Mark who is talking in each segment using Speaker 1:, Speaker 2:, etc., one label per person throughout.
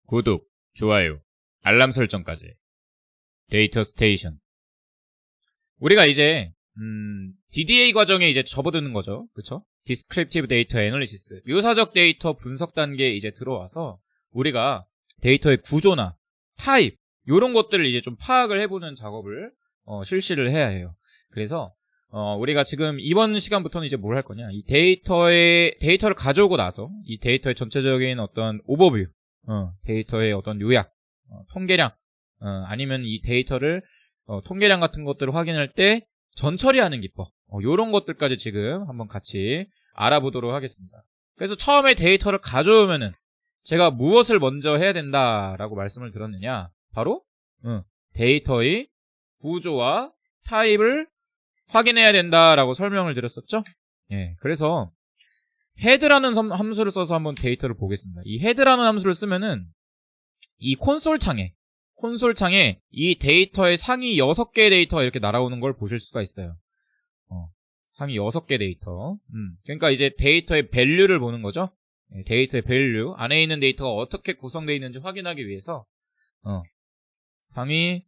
Speaker 1: 구독, 좋아요, 알람 설정까지. 데이터 스테이션. 우리가 이제 DDA 과정에 이제 접어드는 거죠. 그쵸? Descriptive Data Analysis. 묘사적 데이터 분석 단계에 이제 들어와서 우리가 데이터의 구조나 타입, 요런 것들을 이제 좀 파악을 해보는 작업을 실시를 해야 해요. 그래서 우리가 지금 이번 시간부터는 이제 뭘 할 거냐, 이 데이터를 가져오고 나서 이 데이터의 전체적인 어떤 오버뷰, 데이터의 어떤 요약, 통계량, 아니면 이 데이터를 통계량 같은 것들을 확인할 때 전처리하는 기법, 요런 것들까지 지금 한번 같이 알아보도록 하겠습니다. 그래서 처음에 데이터를 가져오면은 제가 무엇을 먼저 해야 된다라고 말씀을 드렸느냐, 바로 데이터의 구조와 타입을 확인해야 된다라고 설명을 드렸었죠. 예, 그래서 헤드라는 함수를 써서 한번 데이터를 보겠습니다. 이 헤드라는 함수를 쓰면은 이 콘솔 창에 이 데이터의 상위 6개의 데이터가 이렇게 날아오는 걸 보실 수가 있어요. 상위 6개 데이터. 그러니까 이제 데이터의 밸류를 보는 거죠. 예, 데이터의 밸류, 안에 있는 데이터가 어떻게 구성되어 있는지 확인하기 위해서 상위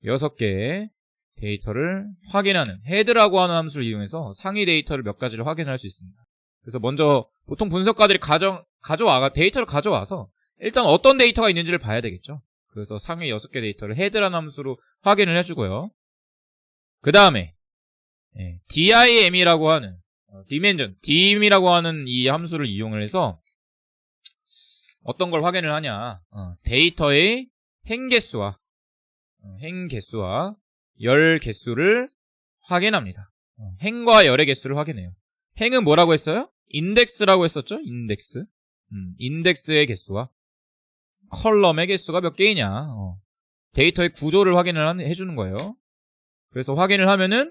Speaker 1: 6개의 데이터를 확인하는 헤드라고 하는 함수를 이용해서 상위 데이터를 몇 가지를 확인할 수 있습니다. 그래서 먼저 보통 분석가들이 데이터를 가져와서 일단 어떤 데이터가 있는지를 봐야 되겠죠. 그래서 상위 6개 데이터를 헤드라는 함수로 확인을 해주고요. 그 다음에 DIM이라고 하는 디멘전, DIM이라고 하는 이 함수를 이용을 해서 어떤 걸 확인을 하냐, 데이터의 행개수와 열 개수를 확인합니다. 행과 열의 개수를 확인해요. 행은 뭐라고 했어요? 인덱스라고 했었죠? 인덱스. 인덱스의 개수와 컬럼의 개수가 몇 개이냐. 데이터의 구조를 확인을 해주는 거예요. 그래서 확인을 하면은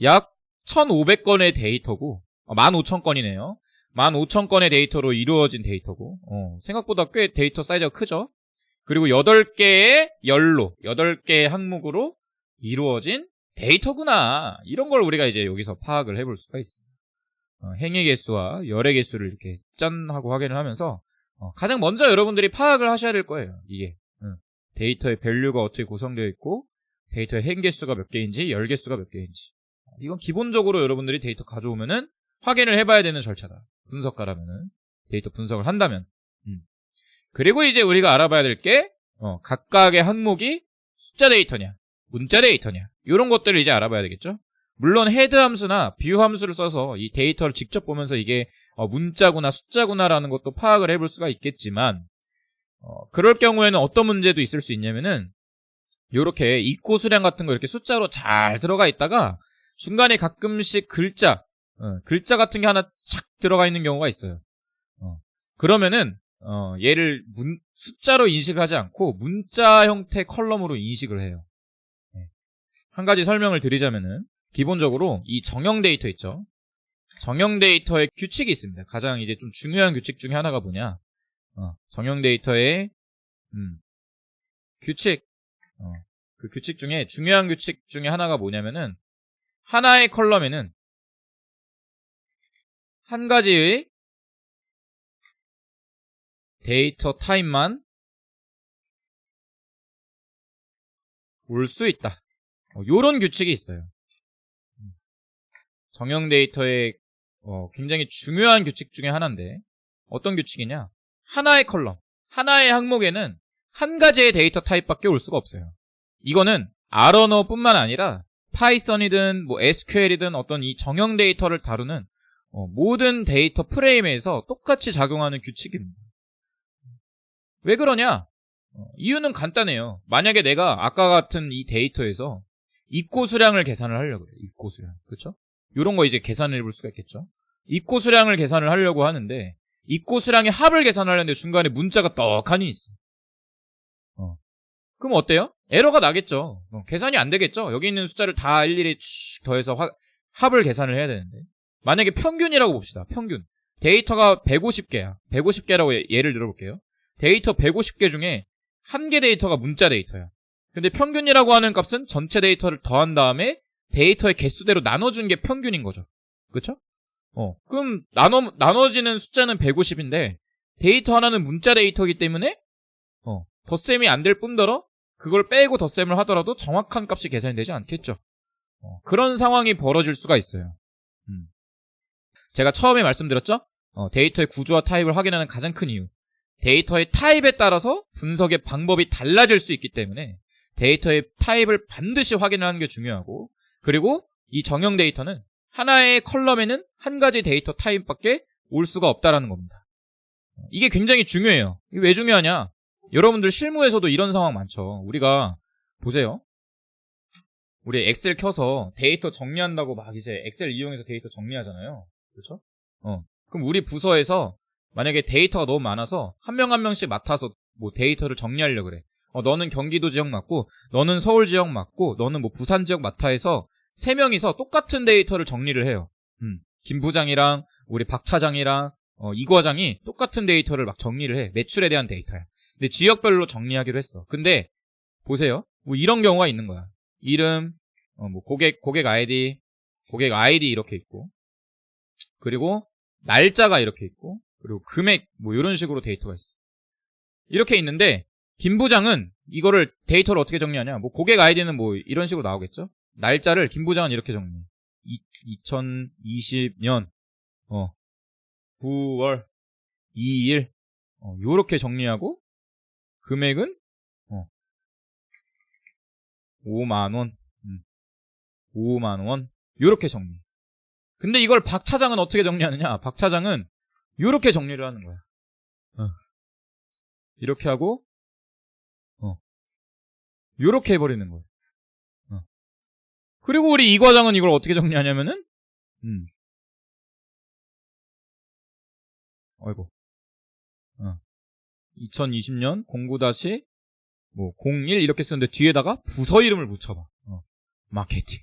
Speaker 1: 약 1500건의 데이터고 15,000건이네요. 15,000건의 데이터로 이루어진 데이터고 생각보다 꽤 데이터 사이즈가 크죠? 그리고 8개의 열로 8개의 항목으로 이루어진 데이터구나. 이런 걸 우리가 이제 여기서 파악을 해볼 수가 있습니다. 행의 개수와 열의 개수를 이렇게 짠 하고 확인을 하면서 가장 먼저 여러분들이 파악을 하셔야 될 거예요. 이게 데이터의 밸류가 어떻게 구성되어 있고 데이터의 행 개수가 몇 개인지 열 개수가 몇 개인지, 이건 기본적으로 여러분들이 데이터 가져오면은 확인을 해봐야 되는 절차다. 분석가라면은, 데이터 분석을 한다면. 그리고 이제 우리가 알아봐야 될 게 각각의 항목이 숫자 데이터냐 문자 데이터냐, 이런 것들을 이제 알아봐야 되겠죠. 물론 헤드 함수나 뷰 함수를 써서 이 데이터를 직접 보면서 이게 문자구나 숫자구나라는 것도 파악을 해볼 수가 있겠지만, 그럴 경우에는 어떤 문제도 있을 수 있냐면은 요렇게 입고 수량 같은 거 이렇게 숫자로 잘 들어가 있다가 중간에 가끔씩 글자 같은 게 하나 착 들어가 있는 경우가 있어요. 그러면은 얘를 숫자로 인식을 하지 않고 문자 형태 컬럼으로 인식을 해요. 한 가지 설명을 드리자면은, 기본적으로 이 정형 데이터 있죠. 정형 데이터에 규칙이 있습니다. 가장 이제 좀 중요한 규칙 중에 하나가 뭐냐, 정형 데이터의 규칙, 그 규칙 중에 중요한 규칙 중에 하나가 뭐냐면은, 하나의 컬럼에는 한 가지의 데이터 타입만 올 수 있다. 요런 규칙이 있어요. 정형 데이터의 굉장히 중요한 규칙 중에 하나인데, 어떤 규칙이냐, 하나의 컬럼, 하나의 항목에는 한 가지의 데이터 타입밖에 올 수가 없어요. 이거는 R 언어뿐만 아니라 파이썬이든 뭐 SQL이든 어떤 이 정형 데이터를 다루는 모든 데이터 프레임에서 똑같이 작용하는 규칙입니다. 왜 그러냐? 이유는 간단해요. 만약에 내가 아까 같은 이 데이터에서 입고 수량을 계산을 하려고 해요. 입고 수량. 그렇죠? 이런 거 이제 계산을 해볼 수가 있겠죠. 입고 수량을 계산을 하려고 하는데, 입고 수량의 합을 계산하려는데 중간에 문자가 떡하니 있어. 그럼 어때요? 에러가 나겠죠. 계산이 안 되겠죠. 여기 있는 숫자를 다 일일이 더해서 합을 계산을 해야 되는데, 만약에 평균이라고 봅시다. 평균. 데이터가 150개야. 150개라고 예를 들어볼게요. 데이터 150개 중에 한 개 데이터가 문자 데이터야. 근데 평균이라고 하는 값은 전체 데이터를 더한 다음에 데이터의 개수대로 나눠준 게 평균인 거죠. 그쵸? 그럼 나눠지는 숫자는 150인데 데이터 하나는 문자 데이터이기 때문에 덧셈이 안 될 뿐더러 그걸 빼고 덧셈을 하더라도 정확한 값이 계산이 되지 않겠죠. 그런 상황이 벌어질 수가 있어요. 제가 처음에 말씀드렸죠? 데이터의 구조와 타입을 확인하는 가장 큰 이유. 데이터의 타입에 따라서 분석의 방법이 달라질 수 있기 때문에 데이터의 타입을 반드시 확인하는 게 중요하고, 그리고 이 정형 데이터는 하나의 컬럼에는 한 가지 데이터 타입밖에 올 수가 없다라는 겁니다. 이게 굉장히 중요해요. 이게 왜 중요하냐? 여러분들 실무에서도 이런 상황 많죠. 우리가 보세요. 우리 엑셀 켜서 데이터 정리한다고 막 이제 엑셀 이용해서 데이터 정리하잖아요. 그렇죠? 그럼 우리 부서에서 만약에 데이터가 너무 많아서 한 명 한 명씩 맡아서 뭐 데이터를 정리하려고 그래. 너는 경기도 지역 맡고, 너는 서울 지역 맡고, 너는 뭐 부산 지역 맡아 해서 3명이서 똑같은 데이터를 정리를 해요. 김 부장이랑 우리 박 차장이랑 이 과장이 똑같은 데이터를 막 정리를 해. 매출에 대한 데이터야. 근데 지역별로 정리하기로 했어. 근데 보세요. 뭐 이런 경우가 있는 거야. 이름, 뭐 고객 아이디 이렇게 있고, 그리고 날짜가 이렇게 있고, 그리고 금액 뭐 이런 식으로 데이터가 있어. 이렇게 있는데 김 부장은 이거를 데이터를 어떻게 정리하냐? 뭐 고객 아이디는 뭐 이런 식으로 나오겠죠? 날짜를 김 부장은 이렇게 정리해. 2020년 9월 2일 요렇게 정리하고, 금액은 5만원 5만원 요렇게 정리. 근데 이걸 박 차장은 어떻게 정리하느냐? 박 차장은 요렇게 정리를 하는 거야. 이렇게 하고 요렇게 해버리는 거예요. 그리고 우리 이 과장은 이걸 어떻게 정리하냐면은 아이고 2020년 09-01 이렇게 쓰는데 뒤에다가 부서 이름을 붙여봐. 마케팅.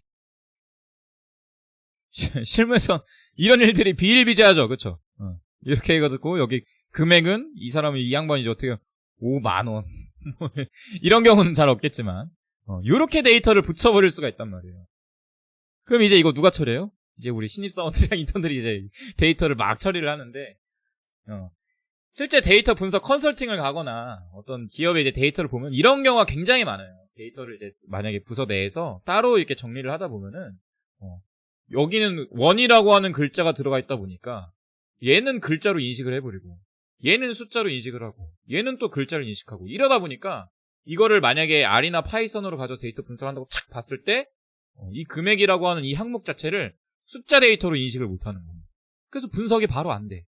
Speaker 1: 실무에서 이런 일들이 비일비재하죠. 그쵸? 이렇게 해가지고 여기 금액은 이 사람이 이 양반이죠. 어떻게 5만원 이런 경우는 잘 없겠지만 요렇게 데이터를 붙여버릴 수가 있단 말이에요. 그럼 이제 이거 누가 처리해요? 이제 우리 신입사원들이랑 인턴들이 이제 데이터를 막 처리를 하는데, 실제 데이터 분석 컨설팅을 가거나 어떤 기업의 이제 데이터를 보면 이런 경우가 굉장히 많아요. 데이터를 이제 만약에 부서 내에서 따로 이렇게 정리를 하다 보면은 여기는 원이라고 하는 글자가 들어가 있다 보니까 얘는 글자로 인식을 해버리고, 얘는 숫자로 인식을 하고, 얘는 또 글자를 인식하고, 이러다 보니까 이거를 만약에 R이나 파이썬으로 가져 데이터 분석한다고 착 봤을 때 이 금액이라고 하는 이 항목 자체를 숫자 데이터로 인식을 못하는 거예요. 그래서 분석이 바로 안 돼.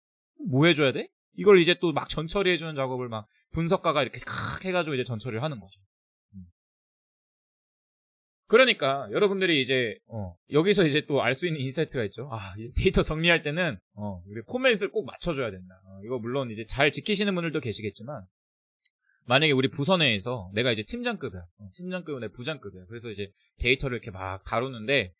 Speaker 1: 뭐 해줘야 돼? 이걸 이제 또 막 전처리해주는 작업을 막 분석가가 이렇게 칵 해가지고 이제 전처리를 하는 거죠. 그러니까 여러분들이 이제 여기서 이제 또 알 수 있는 인사이트가 있죠. 데이터 정리할 때는 우리 포맷을 꼭 맞춰줘야 된다. 이거 물론 이제 잘 지키시는 분들도 계시겠지만, 만약에 우리 부서 내에서 내가 이제 팀장급이야. 팀장급은 내 부장급이야. 그래서 이제 데이터를 이렇게 막 다루는데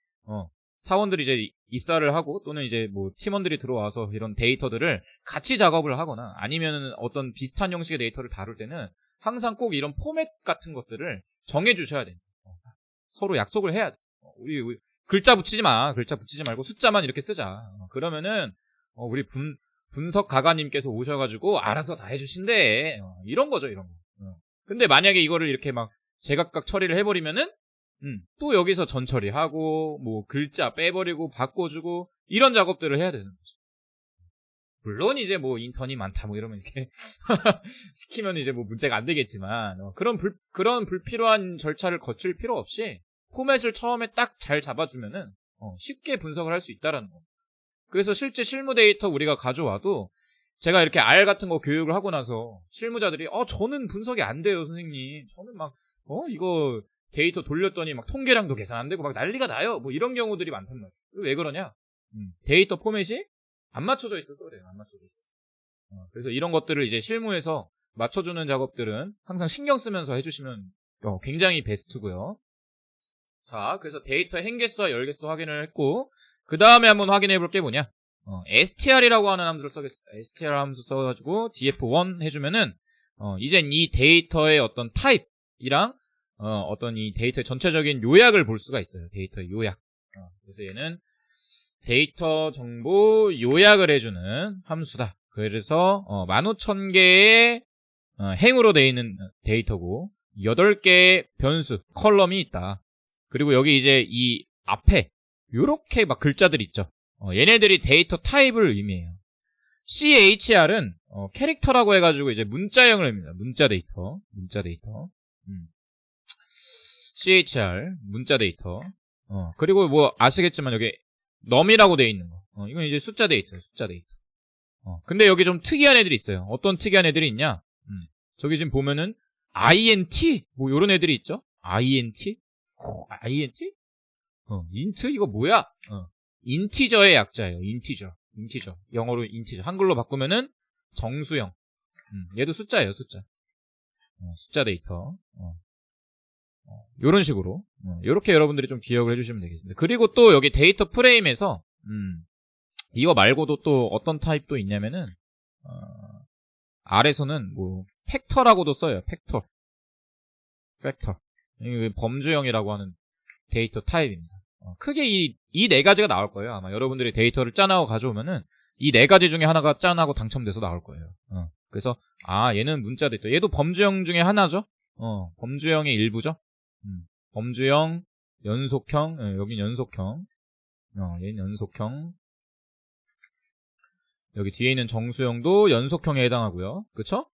Speaker 1: 사원들이 이제 입사를 하고, 또는 이제 뭐 팀원들이 들어와서 이런 데이터들을 같이 작업을 하거나 아니면은 어떤 비슷한 형식의 데이터를 다룰 때는 항상 꼭 이런 포맷 같은 것들을 정해 주셔야 됩니다. 서로 약속을 해야 돼. 우리 글자 붙이지 마. 글자 붙이지 말고 숫자만 이렇게 쓰자. 그러면은 우리 분석 가가님께서 오셔가지고 알아서 다 해주신대. 이런 거죠, 이런 거. 근데 만약에 이거를 이렇게 막 제각각 처리를 해버리면은 또 여기서 전 처리하고 뭐 글자 빼버리고 바꿔주고 이런 작업들을 해야 되는 거죠. 물론 이제 뭐 인턴이 많다 뭐 이러면 이렇게 시키면 이제 뭐 문제가 안 되겠지만, 그런 불필요한 절차를 거칠 필요 없이 포맷을 처음에 딱 잘 잡아주면은 쉽게 분석을 할 수 있다라는 거. 그래서 실제 실무 데이터 우리가 가져와도 제가 이렇게 R 같은 거 교육을 하고 나서 실무자들이 저는 분석이 안 돼요 선생님. 저는 막 이거 데이터 돌렸더니 막 통계량도 계산 안 되고 막 난리가 나요. 뭐 이런 경우들이 많단 말이에요. 왜 그러냐? 데이터 포맷이 안 맞춰져 있어서 그래요. 안 맞춰져 있어서. 그래서 이런 것들을 이제 실무에서 맞춰주는 작업들은 항상 신경 쓰면서 해주시면 굉장히 베스트고요. 자, 그래서 데이터 행개수와 열개수 확인을 했고, 그 다음에 한번 확인해 볼 게 뭐냐? str이라고 하는 함수를 써겠습니다. str 함수 써가지고 df1 해주면은 이젠 이 데이터의 어떤 타입이랑 어떤 이 데이터의 전체적인 요약을 볼 수가 있어요. 데이터의 요약. 그래서 얘는 데이터 정보 요약을 해주는 함수다. 그래서 15,000개의 행으로 되어 있는 데이터고 8개의 변수, 컬럼이 있다. 그리고 여기 이제 이 앞에 요렇게 막 글자들 있죠. 얘네들이 데이터 타입을 의미해요. CHR은 캐릭터라고 해가지고 이제 문자형을 의미합니다. 문자 데이터. CHR, 문자 데이터. 그리고 뭐 아시겠지만 여기 num이라고 되어 있는 거. 이건 이제 숫자 데이터예요. 숫자 데이터. 근데 여기 좀 특이한 애들이 있어요. 어떤 특이한 애들이 있냐? 저기 지금 보면은 INT 뭐 요런 애들이 있죠. INT? INT? 인트 이거 뭐야? 인티저의 약자예요. 인티저. 영어로 인티저. 한글로 바꾸면은 정수형. 얘도 숫자예요. 숫자. 숫자 데이터. 요런 식으로. 요렇게 여러분들이 좀 기억을 해주시면 되겠습니다. 그리고 또 여기 데이터 프레임에서 이거 말고도 또 어떤 타입도 있냐면은 아래서는 뭐 팩터라고도 써요. 팩터. 이게 범주형이라고 하는 데이터 타입입니다. 크게 이 네 가지가 나올 거예요. 아마 여러분들이 데이터를 짠하고 가져오면은 이 네 가지 중에 하나가 짠하고 당첨돼서 나올 거예요. 그래서 얘는 문자 데이터. 얘도 범주형 중에 하나죠. 범주형의 일부죠. 범주형, 연속형, 여긴 연속형. 얘는 연속형. 여기 뒤에 있는 정수형도 연속형에 해당하고요. 그쵸?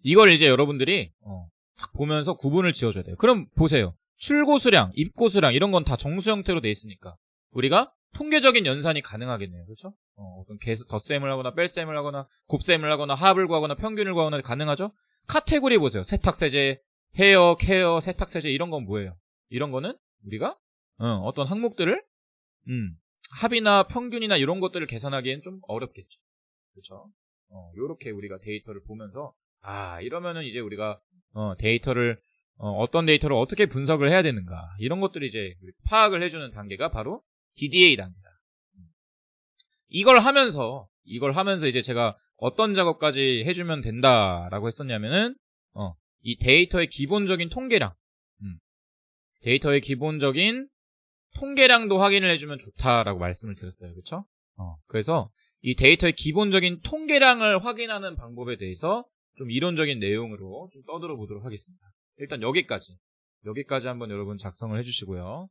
Speaker 1: 이걸 이제 여러분들이 보면서 구분을 지어줘야 돼요. 그럼 보세요. 출고수량, 입고수량 이런 건 다 정수 형태로 돼 있으니까 우리가 통계적인 연산이 가능하겠네요. 그렇죠? 어떤 덧셈을 하거나 뺄셈을 하거나 곱셈을 하거나 합을 구하거나 평균을 구하거나 가능하죠? 카테고리 보세요. 세탁세제, 헤어, 케어, 세탁세제 이런 건 뭐예요? 이런 거는 우리가 어떤 항목들을 합이나 평균이나 이런 것들을 계산하기엔 좀 어렵겠죠. 그렇죠? 요렇게 우리가 데이터를 보면서 이러면은 이제 우리가 데이터를 어떤 데이터를 어떻게 분석을 해야 되는가 이런 것들이 이제 파악을 해주는 단계가 바로 DDA 단계다. 이걸 하면서 이제 제가 어떤 작업까지 해주면 된다라고 했었냐면은 이 데이터의 기본적인 통계량, 데이터의 기본적인 통계량도 확인을 해주면 좋다라고 말씀을 드렸어요. 그렇죠? 그래서 이 데이터의 기본적인 통계량을 확인하는 방법에 대해서 좀 이론적인 내용으로 좀 떠들어 보도록 하겠습니다. 일단 여기까지 한번 여러분 작성을 해주시고요.